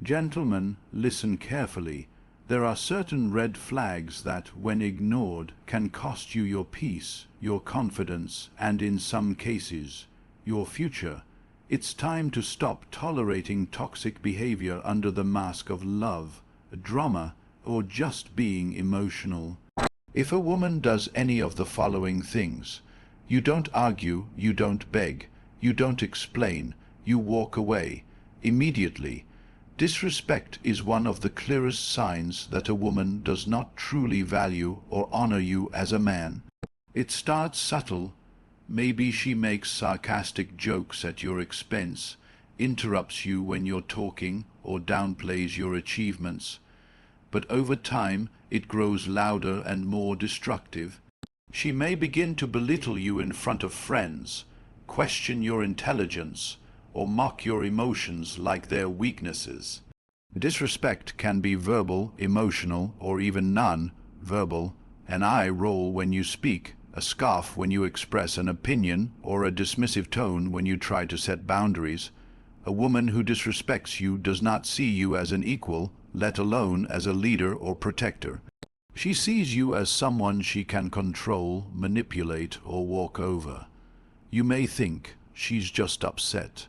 Gentlemen, listen carefully. There are certain red flags that, when ignored, can cost you your peace, your confidence, and in some cases, your future. It's time to stop tolerating toxic behavior under the mask of love, drama, or just being emotional. If a woman does any of the following things: you don't argue, you don't beg, you don't explain, you walk away immediately. Disrespect is one of the clearest signs that a woman does not truly value or honor you as a man. It starts subtle. Maybe she makes sarcastic jokes at your expense, interrupts you when you're talking, or downplays your achievements. But over time, it grows louder and more destructive. She may begin to belittle you in front of friends, question your intelligence, or mock your emotions like they're weaknesses. Disrespect can be verbal, emotional, or even non-verbal. An eye roll when you speak, a scoff when you express an opinion, or a dismissive tone when you try to set boundaries. A woman who disrespects you does not see you as an equal, let alone as a leader or protector. She sees you as someone she can control, manipulate, or walk over. You may think she's just upset,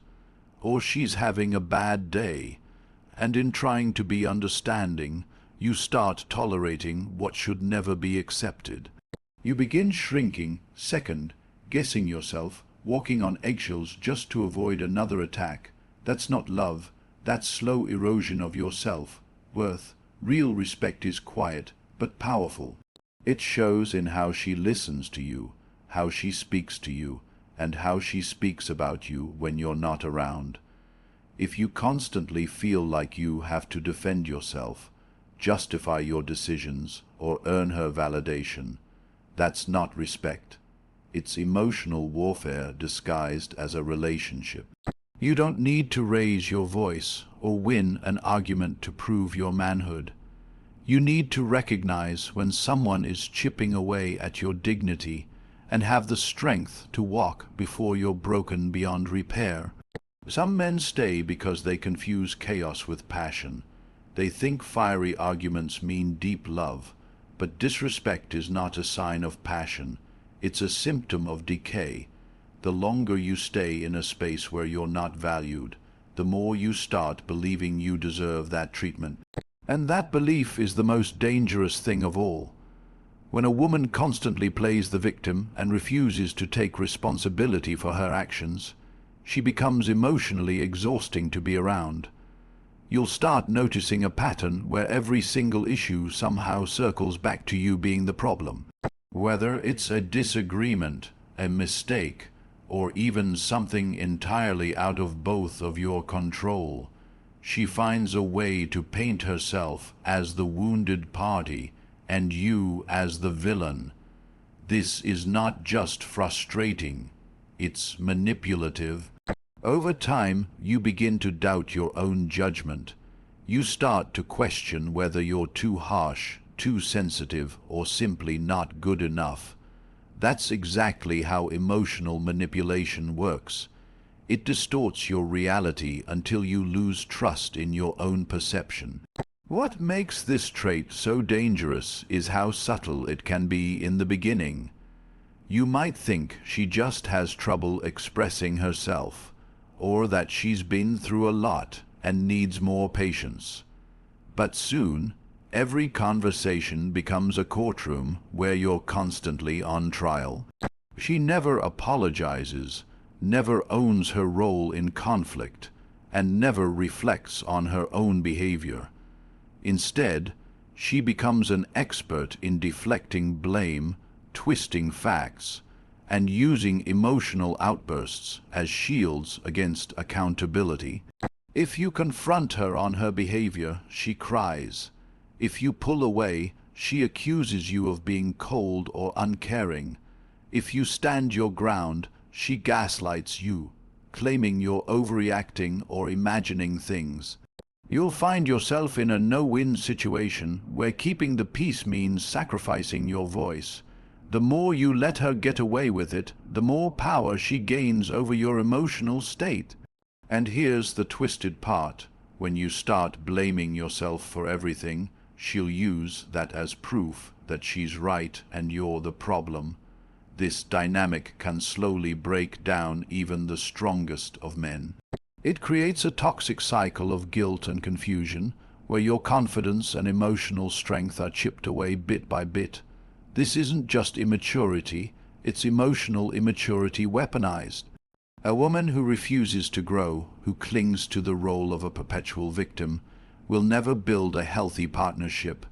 or she's having a bad day, and in trying to be understanding, you start tolerating what should never be accepted. You begin shrinking, second, guessing yourself, walking on eggshells just to avoid another attack. That's not love, that's slow erosion of your self-worth. Real respect is quiet, but powerful. It shows in how she listens to you, how she speaks to you, and how she speaks about you when you're not around. If you constantly feel like you have to defend yourself, justify your decisions, or earn her validation, that's not respect. It's emotional warfare disguised as a relationship. You don't need to raise your voice or win an argument to prove your manhood. You need to recognize when someone is chipping away at your dignity and have the strength to walk before you're broken beyond repair. Some men stay because they confuse chaos with passion. They think fiery arguments mean deep love, but disrespect is not a sign of passion. It's a symptom of decay. The longer you stay in a space where you're not valued, the more you start believing you deserve that treatment. And that belief is the most dangerous thing of all. When a woman constantly plays the victim and refuses to take responsibility for her actions, she becomes emotionally exhausting to be around. You'll start noticing a pattern where every single issue somehow circles back to you being the problem. Whether it's a disagreement, a mistake, or even something entirely out of both of your control, she finds a way to paint herself as the wounded party and you as the villain. This is not just frustrating, it's manipulative. Over time, you begin to doubt your own judgment. You start to question whether you're too harsh, too sensitive, or simply not good enough. That's exactly how emotional manipulation works. It distorts your reality until you lose trust in your own perception. What makes this trait so dangerous is how subtle it can be in the beginning. You might think she just has trouble expressing herself, or that she's been through a lot and needs more patience. But soon, every conversation becomes a courtroom where you're constantly on trial. She never apologizes, never owns her role in conflict, and never reflects on her own behavior. Instead, she becomes an expert in deflecting blame, twisting facts, and using emotional outbursts as shields against accountability. If you confront her on her behavior, she cries. If you pull away, she accuses you of being cold or uncaring. If you stand your ground, she gaslights you, claiming you're overreacting or imagining things. You'll find yourself in a no-win situation where keeping the peace means sacrificing your voice. The more you let her get away with it, the more power she gains over your emotional state. And here's the twisted part. When you start blaming yourself for everything, she'll use that as proof that she's right and you're the problem. This dynamic can slowly break down even the strongest of men. It creates a toxic cycle of guilt and confusion, where your confidence and emotional strength are chipped away bit by bit. This isn't just immaturity, it's emotional immaturity weaponized. A woman who refuses to grow, who clings to the role of a perpetual victim, will never build a healthy partnership,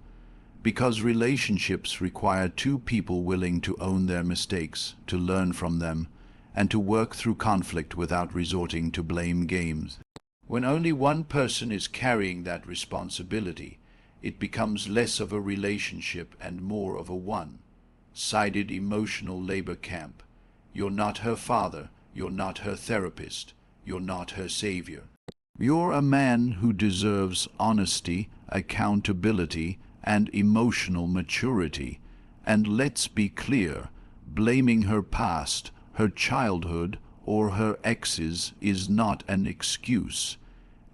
because relationships require two people willing to own their mistakes, to learn from them, and to work through conflict without resorting to blame games. When only one person is carrying that responsibility, it becomes less of a relationship and more of a one-sided emotional labor camp. You're not her father, you're not her therapist, you're not her savior. You're a man who deserves honesty, accountability, and emotional maturity. And let's be clear, blaming her past, her childhood, or her exes is not an excuse.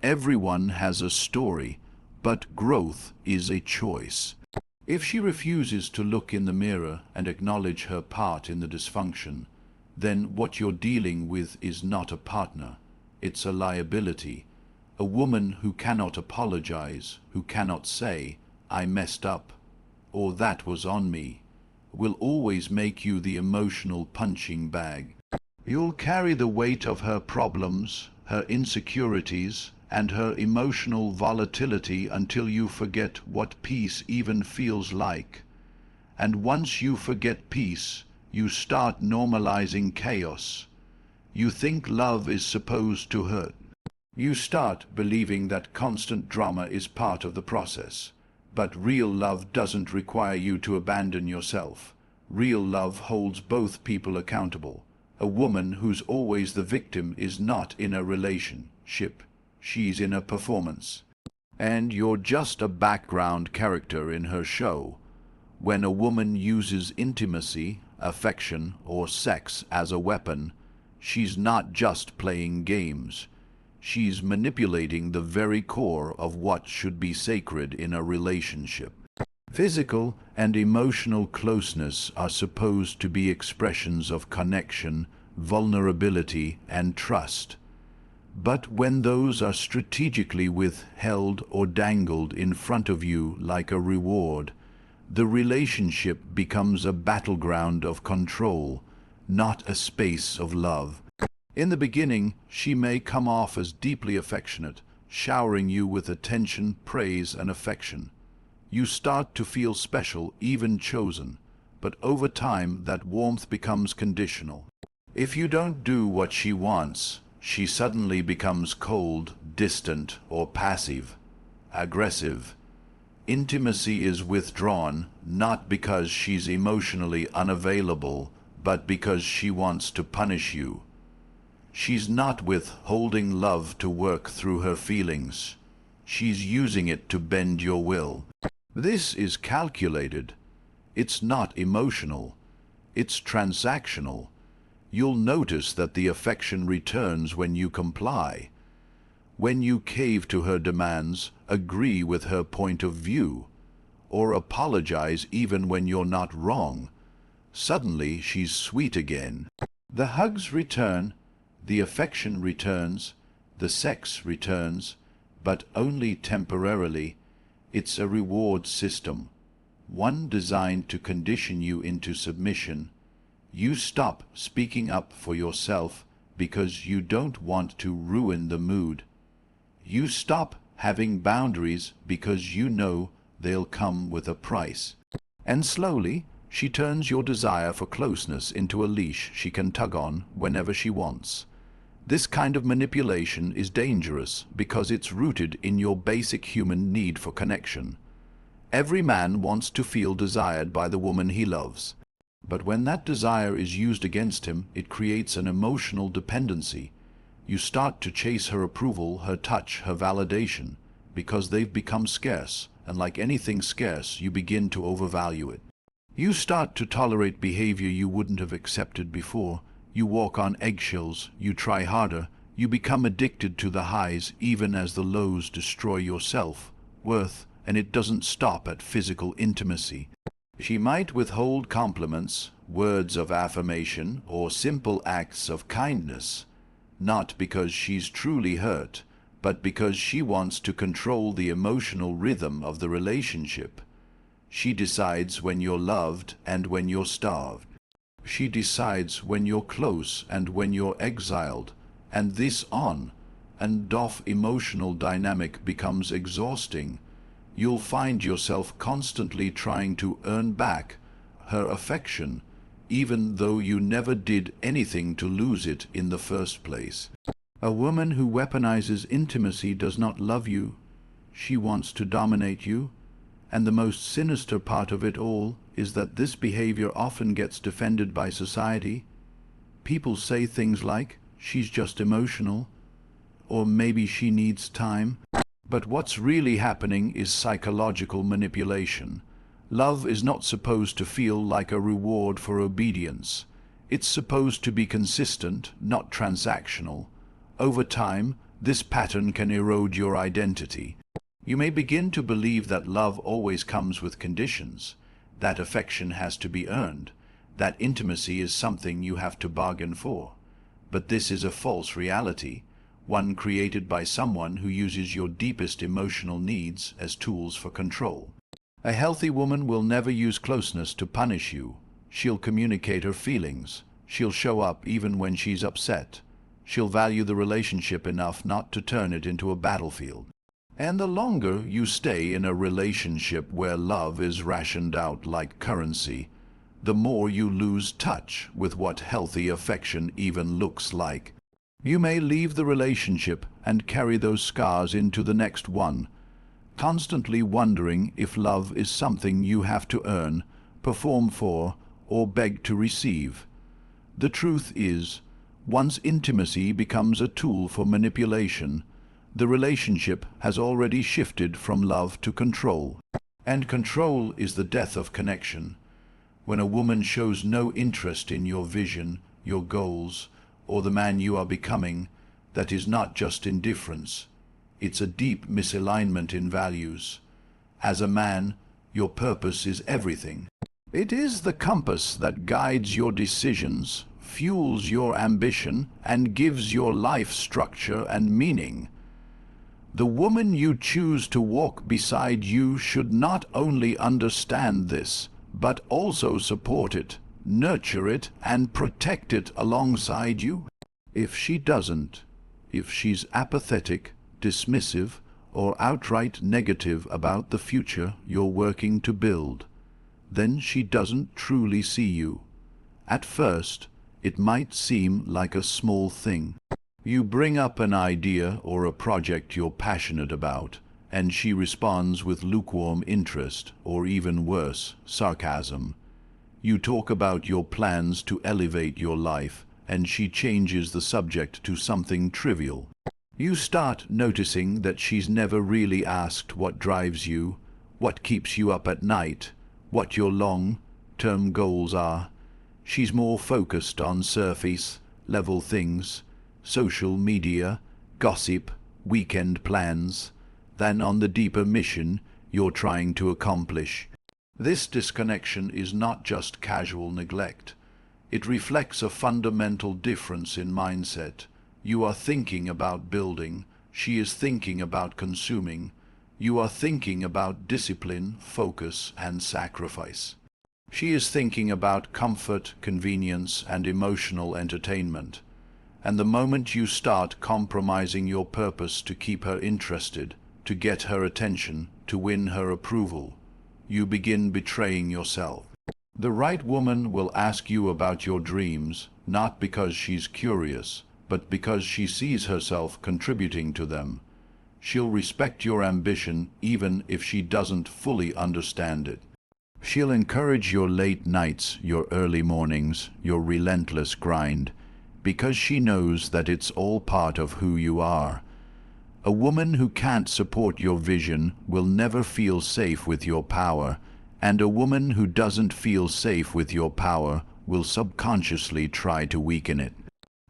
Everyone has a story, but growth is a choice. If she refuses to look in the mirror and acknowledge her part in the dysfunction, then what you're dealing with is not a partner, it's a liability. A woman who cannot apologize, who cannot say, "I messed up," or "that was on me," will always make you the emotional punching bag. You'll carry the weight of her problems, her insecurities, and her emotional volatility until you forget what peace even feels like. And once you forget peace, you start normalizing chaos. You think love is supposed to hurt. You start believing that constant drama is part of the process. But real love doesn't require you to abandon yourself. Real love holds both people accountable. A woman who's always the victim is not in a relationship. She's in a performance. And you're just a background character in her show. When a woman uses intimacy, affection, or sex as a weapon, she's not just playing games. She's manipulating the very core of what should be sacred in a relationship. Physical and emotional closeness are supposed to be expressions of connection, vulnerability, and trust. But when those are strategically withheld or dangled in front of you like a reward, the relationship becomes a battleground of control, not a space of love. In the beginning, she may come off as deeply affectionate, showering you with attention, praise, and affection. You start to feel special, even chosen, but over time that warmth becomes conditional. If you don't do what she wants, she suddenly becomes cold, distant, or passive, aggressive. Intimacy is withdrawn, not because she's emotionally unavailable, but because she wants to punish you. She's not withholding love to work through her feelings. She's using it to bend your will. This is calculated. It's not emotional. It's transactional. You'll notice that the affection returns when you comply. When you cave to her demands, agree with her point of view, or apologize even when you're not wrong, suddenly she's sweet again. The hugs return, the affection returns, the sex returns, but only temporarily. It's a reward system, one designed to condition you into submission. You stop speaking up for yourself because you don't want to ruin the mood. You stop having boundaries because you know they'll come with a price. And slowly, she turns your desire for closeness into a leash she can tug on whenever she wants. This kind of manipulation is dangerous because it's rooted in your basic human need for connection. Every man wants to feel desired by the woman he loves. But when that desire is used against him, it creates an emotional dependency. You start to chase her approval, her touch, her validation, because they've become scarce, and like anything scarce, you begin to overvalue it. You start to tolerate behavior you wouldn't have accepted before. You walk on eggshells, you try harder, You become addicted to the highs even as the lows destroy your self-worth, and it doesn't stop at physical intimacy. She might withhold compliments, words of affirmation, or simple acts of kindness, not because she's truly hurt, but because she wants to control the emotional rhythm of the relationship. She decides when you're loved and when you're starved. She decides when you're close and when you're exiled, and this on and off emotional dynamic becomes exhausting. You'll find yourself constantly trying to earn back her affection, even though you never did anything to lose it in the first place. A woman who weaponizes intimacy does not love you. She wants to dominate you. And the most sinister part of it all is that this behavior often gets defended by society. People say things like, she's just emotional, or maybe she needs time. But what's really happening is psychological manipulation. Love is not supposed to feel like a reward for obedience. It's supposed to be consistent, not transactional. Over time, this pattern can erode your identity. You may begin to believe that love always comes with conditions, that affection has to be earned, that intimacy is something you have to bargain for. But this is a false reality, one created by someone who uses your deepest emotional needs as tools for control. A healthy woman will never use closeness to punish you. She'll communicate her feelings. She'll show up even when she's upset. She'll value the relationship enough not to turn it into a battlefield. And the longer you stay in a relationship where love is rationed out like currency, the more you lose touch with what healthy affection even looks like. You may leave the relationship and carry those scars into the next one, constantly wondering if love is something you have to earn, perform for, or beg to receive. The truth is, once intimacy becomes a tool for manipulation, the relationship has already shifted from love to control. And control is the death of connection. When a woman shows no interest in your vision, your goals, or the man you are becoming, that is not just indifference. It's a deep misalignment in values. As a man, your purpose is everything. It is the compass that guides your decisions, fuels your ambition, and gives your life structure and meaning. The woman you choose to walk beside you should not only understand this, but also support it, nurture it, and protect it alongside you. If she doesn't, if she's apathetic, dismissive, or outright negative about the future you're working to build, then she doesn't truly see you. At first, it might seem like a small thing. You bring up an idea or a project you're passionate about, and she responds with lukewarm interest, or even worse, sarcasm. You talk about your plans to elevate your life, and she changes the subject to something trivial. You start noticing that she's never really asked what drives you, what keeps you up at night, what your long-term goals are. She's more focused on surface-level things, social media, gossip, weekend plans, than on the deeper mission you're trying to accomplish. This disconnection is not just casual neglect. It reflects a fundamental difference in mindset. You are thinking about building, she is thinking about consuming. You are thinking about discipline, focus, and sacrifice. She is thinking about comfort, convenience, and emotional entertainment. And the moment you start compromising your purpose to keep her interested, to get her attention, to win her approval, you begin betraying yourself. The right woman will ask you about your dreams, not because she's curious, but because she sees herself contributing to them. She'll respect your ambition even if she doesn't fully understand it. She'll encourage your late nights, your early mornings, your relentless grind, because she knows that it's all part of who you are. A woman who can't support your vision will never feel safe with your power, and a woman who doesn't feel safe with your power will subconsciously try to weaken it.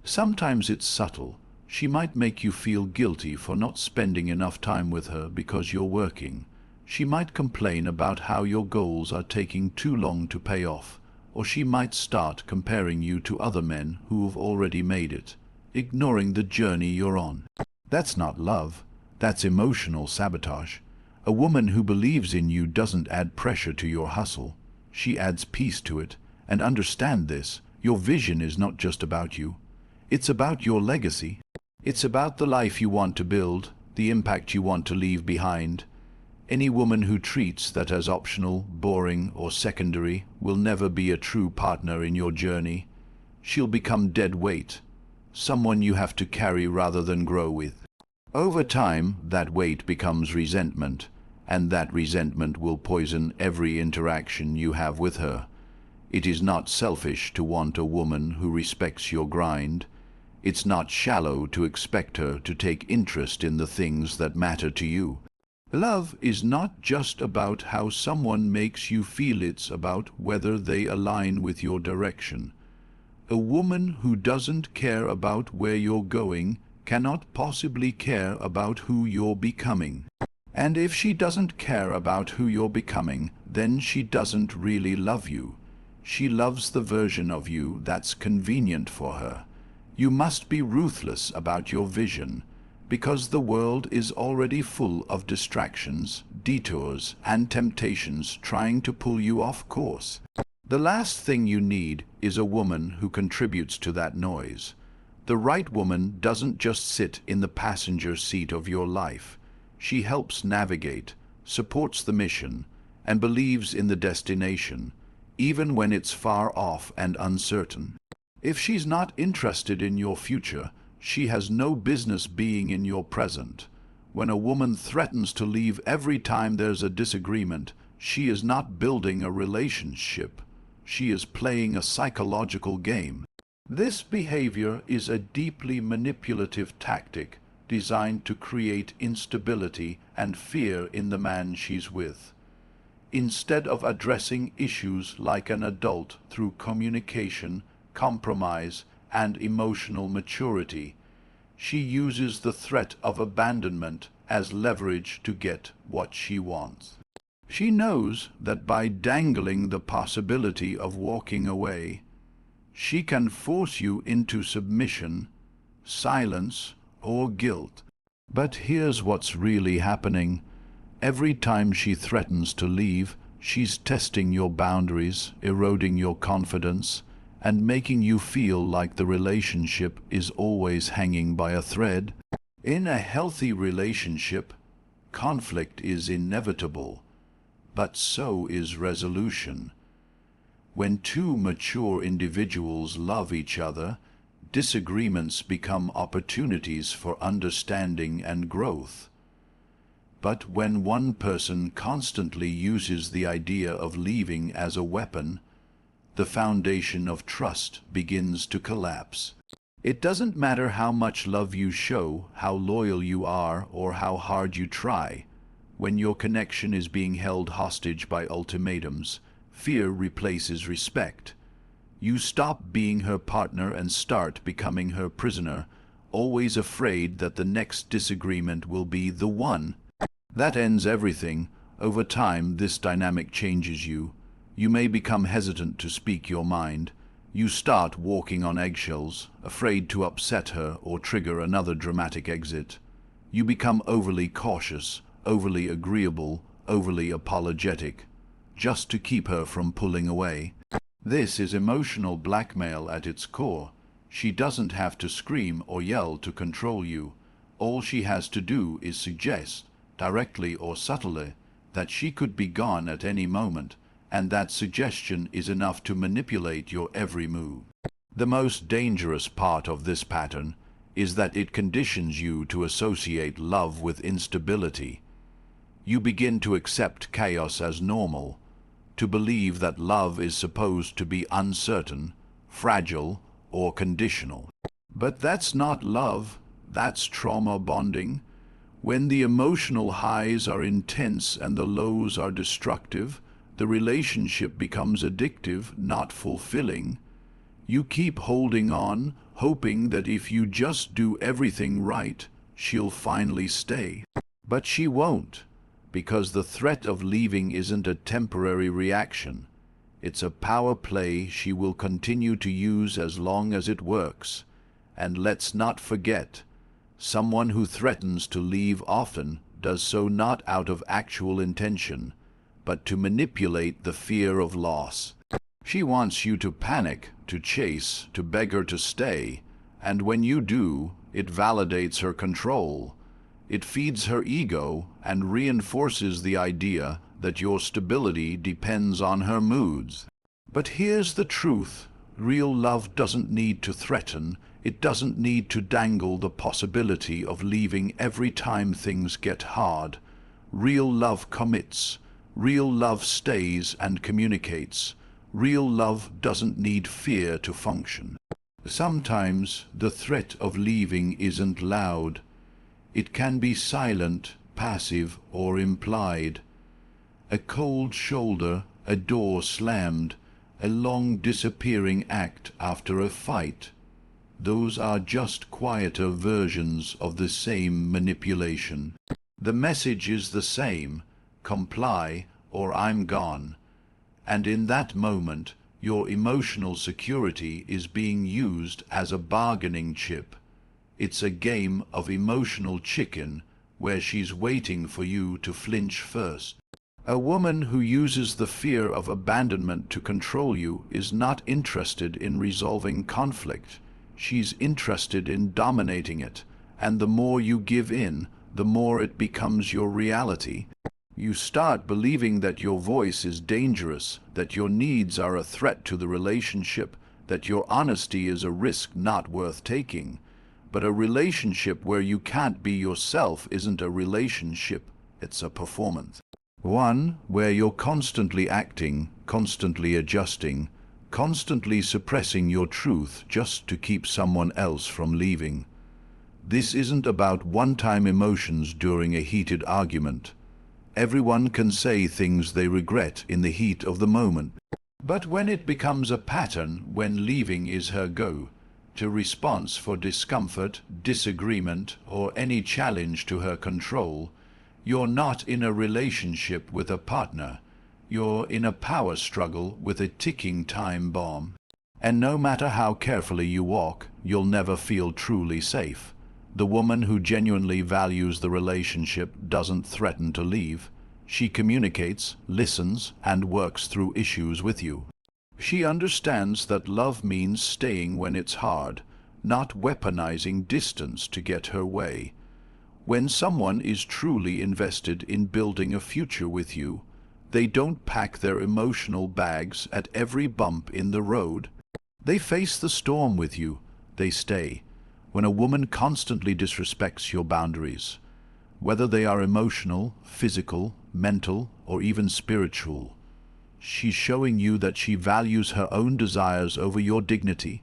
Sometimes it's subtle. She might make you feel guilty for not spending enough time with her because you're working. She might complain about how your goals are taking too long to pay off, or she might start comparing you to other men who've already made it, ignoring the journey you're on. That's not love, that's emotional sabotage. A woman who believes in you doesn't add pressure to your hustle. She adds peace to it. And understand this, your vision is not just about you. It's about your legacy. It's about the life you want to build, the impact you want to leave behind. Any woman who treats that as optional, boring, or secondary will never be a true partner in your journey. She'll become dead weight, someone you have to carry rather than grow with. Over time, that weight becomes resentment, and that resentment will poison every interaction you have with her. It is not selfish to want a woman who respects your grind. It's not shallow to expect her to take interest in the things that matter to you. Love is not just about how someone makes you feel, it's about whether they align with your direction. A woman who doesn't care about where you're going cannot possibly care about who you're becoming. And if she doesn't care about who you're becoming, then she doesn't really love you. She loves the version of you that's convenient for her. You must be ruthless about your vision, because the world is already full of distractions, detours, and temptations trying to pull you off course. The last thing you need is a woman who contributes to that noise. The right woman doesn't just sit in the passenger seat of your life. She helps navigate, supports the mission, and believes in the destination, even when it's far off and uncertain. If she's not interested in your future, she has no business being in your present. When a woman threatens to leave every time there's a disagreement, she is not building a relationship. She is playing a psychological game. This behavior is a deeply manipulative tactic designed to create instability and fear in the man she's with. Instead of addressing issues like an adult through communication, compromise, and emotional maturity, she uses the threat of abandonment as leverage to get what she wants. She knows that by dangling the possibility of walking away, she can force you into submission, silence, or guilt. But here's what's really happening. Every time she threatens to leave, she's testing your boundaries, eroding your confidence, and making you feel like the relationship is always hanging by a thread. In a healthy relationship, conflict is inevitable, but so is resolution. When two mature individuals love each other, disagreements become opportunities for understanding and growth. But when one person constantly uses the idea of leaving as a weapon, the foundation of trust begins to collapse. It doesn't matter how much love you show, how loyal you are, or how hard you try. When your connection is being held hostage by ultimatums, fear replaces respect. You stop being her partner and start becoming her prisoner, always afraid that the next disagreement will be the one. That ends everything. Over time, this dynamic changes you. You may become hesitant to speak your mind. You start walking on eggshells, afraid to upset her or trigger another dramatic exit. You become overly cautious, overly agreeable, overly apologetic, just to keep her from pulling away. This is emotional blackmail at its core. She doesn't have to scream or yell to control you. All she has to do is suggest, directly or subtly, that she could be gone at any moment, and that suggestion is enough to manipulate your every move. The most dangerous part of this pattern is that it conditions you to associate love with instability. You begin to accept chaos as normal, to believe that love is supposed to be uncertain, fragile, or conditional. But that's not love, that's trauma bonding. When the emotional highs are intense and the lows are destructive, the relationship becomes addictive, not fulfilling. You keep holding on, hoping that if you just do everything right, she'll finally stay. But she won't, because the threat of leaving isn't a temporary reaction. It's a power play she will continue to use as long as it works. And let's not forget, someone who threatens to leave often does so not out of actual intention, but to manipulate the fear of loss. She wants you to panic, to chase, to beg her to stay, and when you do, it validates her control. It feeds her ego and reinforces the idea that your stability depends on her moods. But here's the truth. Real love doesn't need to threaten. It doesn't need to dangle the possibility of leaving every time things get hard. Real love commits. Real love stays and communicates. Real love doesn't need fear to function. Sometimes the threat of leaving isn't loud. It can be silent, passive, or implied. A cold shoulder, a door slammed, a long disappearing act after a fight. Those are just quieter versions of the same manipulation. The message is the same: comply or I'm gone. And in that moment, your emotional security is being used as a bargaining chip. It's a game of emotional chicken where she's waiting for you to flinch first. A woman who uses the fear of abandonment to control you is not interested in resolving conflict. She's interested in dominating it, and the more you give in, the more it becomes your reality. You start believing that your voice is dangerous, that your needs are a threat to the relationship, that your honesty is a risk not worth taking. But a relationship where you can't be yourself isn't a relationship, it's a performance. One where you're constantly acting, constantly adjusting, constantly suppressing your truth just to keep someone else from leaving. This isn't about one-time emotions during a heated argument. Everyone can say things they regret in the heat of the moment. But when it becomes a pattern, when leaving is her go-to response for discomfort, disagreement, or any challenge to her control, you're not in a relationship with a partner. You're in a power struggle with a ticking time bomb. And no matter how carefully you walk, you'll never feel truly safe. The woman who genuinely values the relationship doesn't threaten to leave. She communicates, listens, and works through issues with you. She understands that love means staying when it's hard, not weaponizing distance to get her way. When someone is truly invested in building a future with you, they don't pack their emotional bags at every bump in the road. They face the storm with you. They stay. When a woman constantly disrespects your boundaries, whether they are emotional, physical, mental, or even spiritual, she's showing you that she values her own desires over your dignity.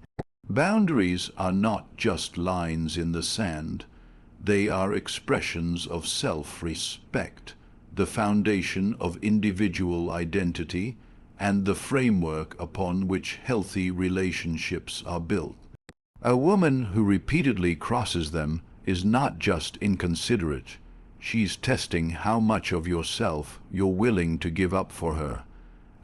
Boundaries are not just lines in the sand. They are expressions of self-respect, the foundation of individual identity, and the framework upon which healthy relationships are built. A woman who repeatedly crosses them is not just inconsiderate. She's testing how much of yourself you're willing to give up for her.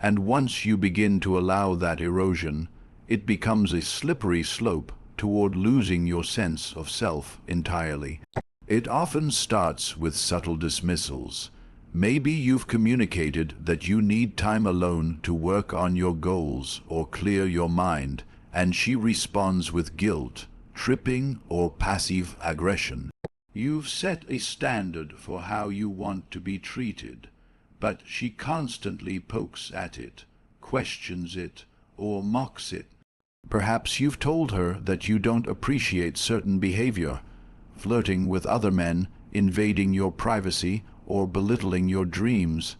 And once you begin to allow that erosion, it becomes a slippery slope toward losing your sense of self entirely. It often starts with subtle dismissals. Maybe you've communicated that you need time alone to work on your goals or clear your mind, and she responds with guilt, tripping, or passive aggression. You've set a standard for how you want to be treated, but she constantly pokes at it, questions it, or mocks it. Perhaps you've told her that you don't appreciate certain behavior, flirting with other men, invading your privacy, or belittling your dreams,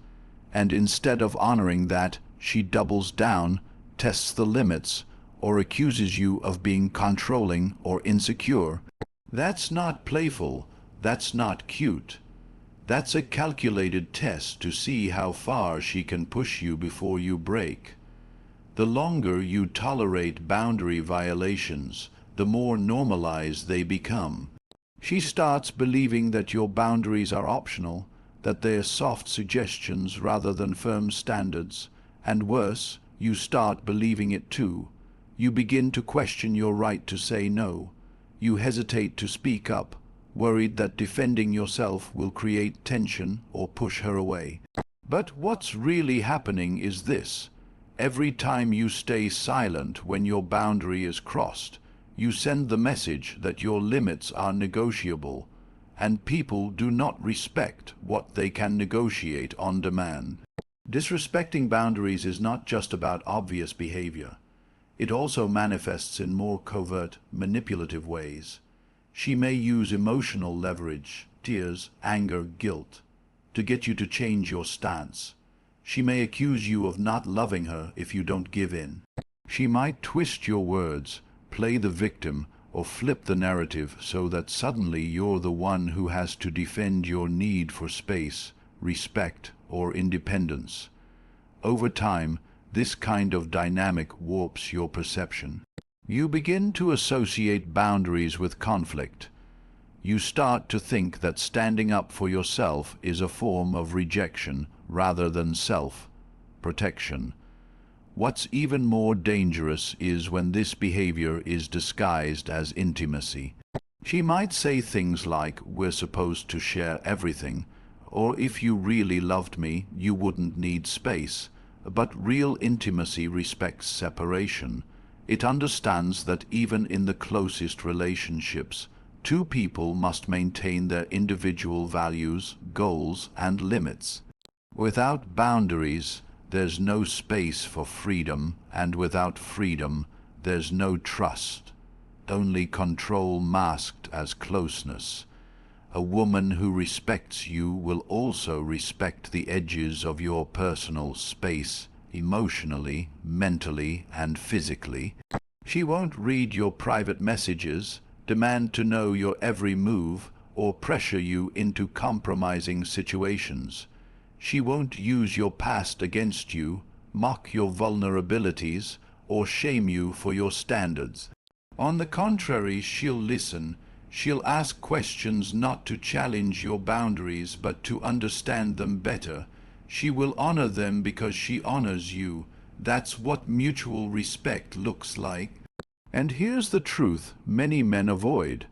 and instead of honoring that, she doubles down, tests the limits, or accuses you of being controlling or insecure. That's not playful, that's not cute. That's a calculated test to see how far she can push you before you break. The longer you tolerate boundary violations, the more normalized they become. She starts believing that your boundaries are optional, that they're soft suggestions rather than firm standards, and worse, you start believing it too. You begin to question your right to say no. You hesitate to speak up, worried that defending yourself will create tension or push her away. But what's really happening is this. Every time you stay silent when your boundary is crossed, you send the message that your limits are negotiable, and people do not respect what they can negotiate on demand. Disrespecting boundaries is not just about obvious behavior. It also manifests in more covert, manipulative ways. She may use emotional leverage, tears, anger, guilt, to get you to change your stance. She may accuse you of not loving her if you don't give in. She might twist your words, play the victim, or flip the narrative so that suddenly you're the one who has to defend your need for space, respect, or independence. Over time, this kind of dynamic warps your perception. You begin to associate boundaries with conflict. You start to think that standing up for yourself is a form of rejection rather than self-protection. What's even more dangerous is when this behavior is disguised as intimacy. She might say things like, "We're supposed to share everything," or "If you really loved me, you wouldn't need space." But real intimacy respects separation. It understands that even in the closest relationships, two people must maintain their individual values, goals, and limits. Without boundaries, there's no space for freedom, and without freedom, there's no trust. Only control masked as closeness. A woman who respects you will also respect the edges of your personal space, emotionally, mentally, and physically. She won't read your private messages, demand to know your every move, or pressure you into compromising situations. She won't use your past against you, mock your vulnerabilities, or shame you for your standards. On the contrary, she'll listen. She'll ask questions not to challenge your boundaries, but to understand them better. She will honor them because she honors you. That's what mutual respect looks like. And here's the truth many men avoid.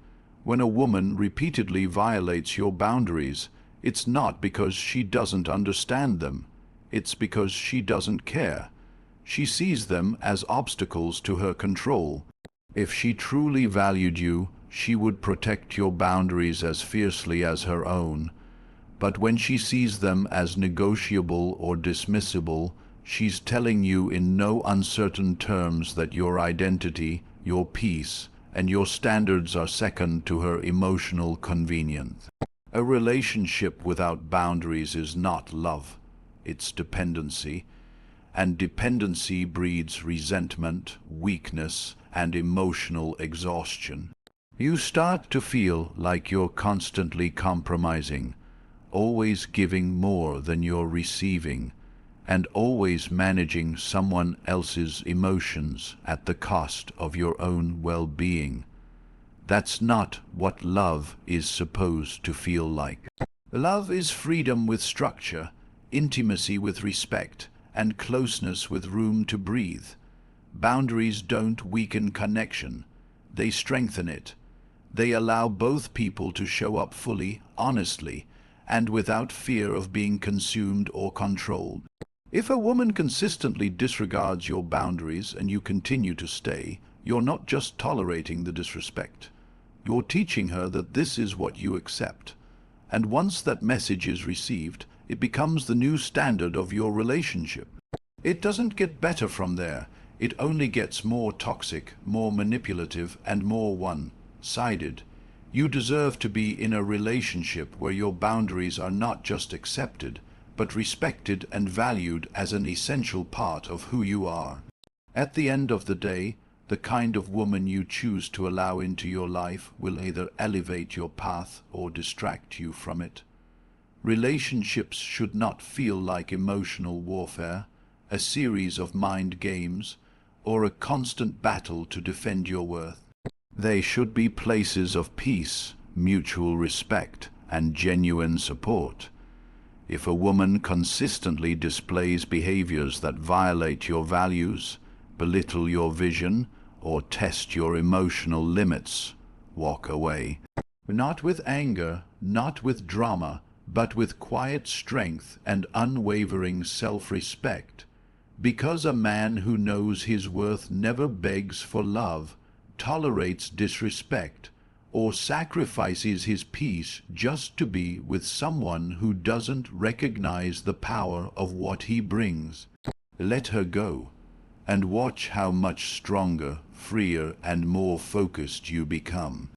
When a woman repeatedly violates your boundaries, it's not because she doesn't understand them. It's because she doesn't care. She sees them as obstacles to her control. If she truly valued you, she would protect your boundaries as fiercely as her own. But when she sees them as negotiable or dismissible, she's telling you in no uncertain terms that your identity, your peace, and your standards are second to her emotional convenience. A relationship without boundaries is not love, it's dependency. And dependency breeds resentment, weakness, and emotional exhaustion. You start to feel like you're constantly compromising, always giving more than you're receiving, and always managing someone else's emotions at the cost of your own well-being. That's not what love is supposed to feel like. Love is freedom with structure, intimacy with respect, and closeness with room to breathe. Boundaries don't weaken connection, they strengthen it. They allow both people to show up fully, honestly, and without fear of being consumed or controlled. If a woman consistently disregards your boundaries and you continue to stay, you're not just tolerating the disrespect. You're teaching her that this is what you accept. And once that message is received, it becomes the new standard of your relationship. It doesn't get better from there. It only gets more toxic, more manipulative, and more one-sided. You deserve to be in a relationship where your boundaries are not just accepted, but respected and valued as an essential part of who you are. At the end of the day, the kind of woman you choose to allow into your life will either elevate your path or distract you from it. Relationships should not feel like emotional warfare, a series of mind games, or a constant battle to defend your worth. They should be places of peace, mutual respect, and genuine support. If a woman consistently displays behaviors that violate your values, belittle your vision, or test your emotional limits, walk away. Not with anger, not with drama, but with quiet strength and unwavering self-respect. Because a man who knows his worth never begs for love, tolerates disrespect, or sacrifices his peace just to be with someone who doesn't recognize the power of what he brings. Let her go, and watch how much stronger, freer, and more focused you become.